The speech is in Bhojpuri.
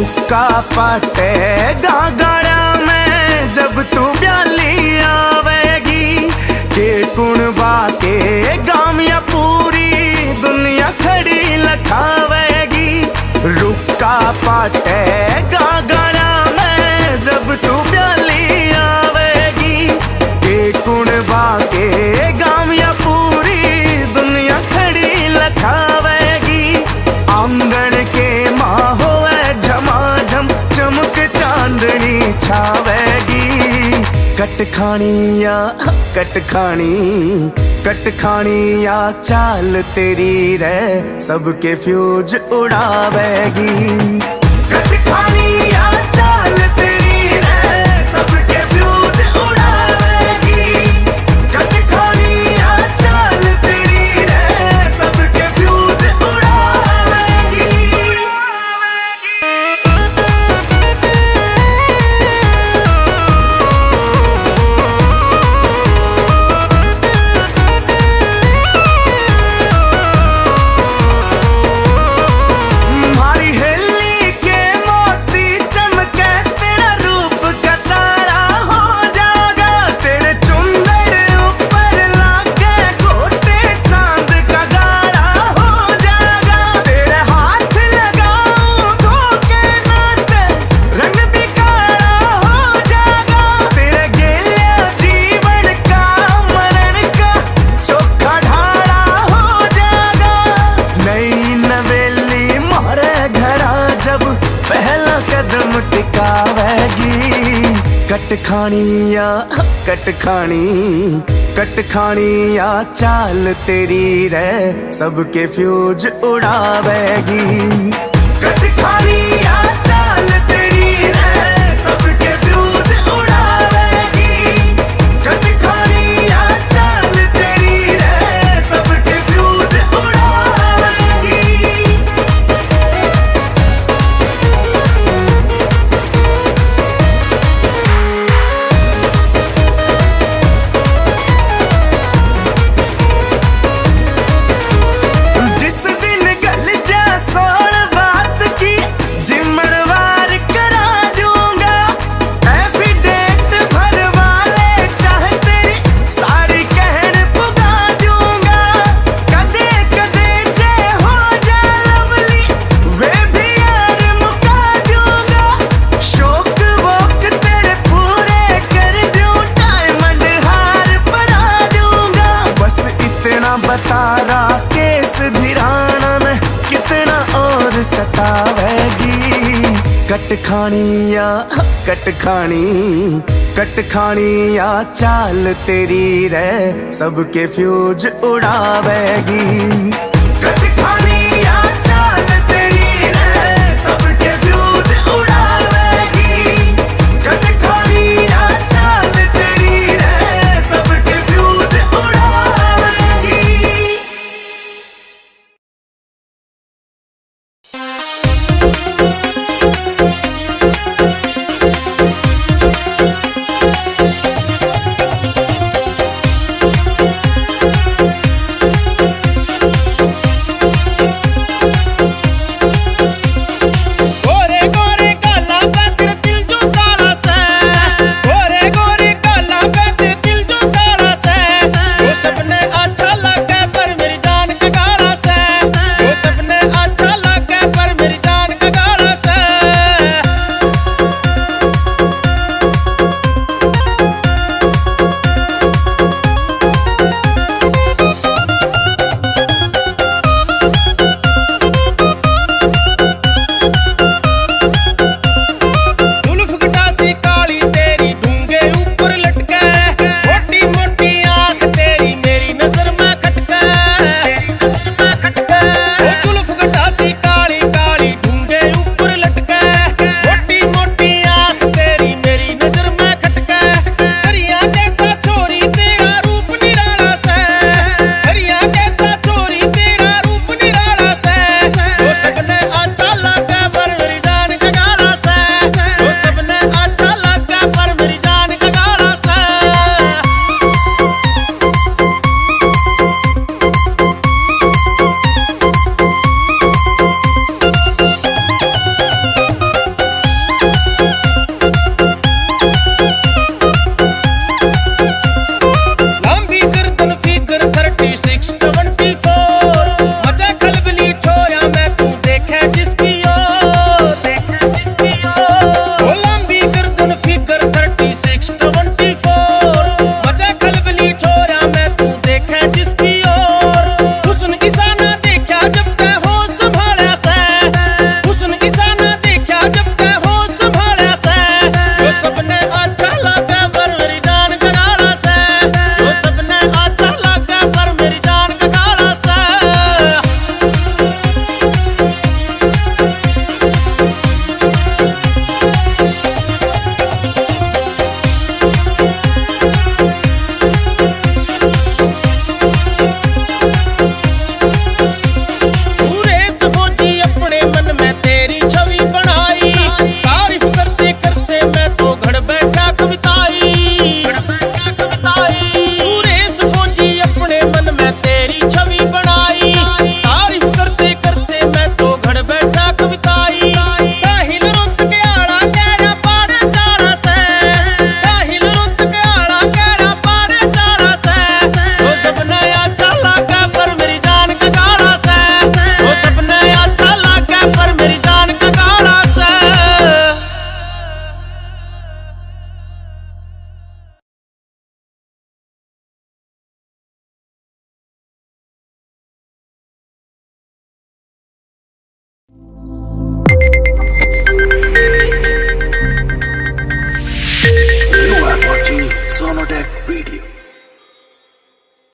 रुका पटेगा गाड़ा में जब तू ब्याली आवेगी के कुणबा के गाम या पूरी दुनिया खड़ी लखावेगी। रुका पटेगा गाड़ा में जब तू ब्याली आवेगी के कुणबा के गाम या पूरी दुनिया खड़ी लखावेगी। आंगन के माँ होवे झमाझम चमक चांदनी छावेगी। कट खानी या चाल तेरी रे सबके फ्यूज उड़ावेगी। कट खानी या चाल तेरी रे सबके फ्यूज उड़ावेगी। कट खानी या चाल तेरी रे सबके फ्यूज उड़ावेगी। कट खानी या चाल तेरी रे सबके फ्यूज उड़ावेगी। कट खानी या चाल तेरी रे सबके फ्यूज उड़ावेगी। कट खानी या चाल तेरी रे सबके फ्यूज उड़ावेगी। बतारा केस धिराना में कितना और सतावेगी। कट खानी या चाल तेरी रे सबके फ्यूज उड़ावेगी। कट खानी या चाल तेरी रे सबके फ्यूज उड़ावेगी। कट खानी या चाल तेरी रे सबके फ्यूज उड़ावेगी। Music Radio.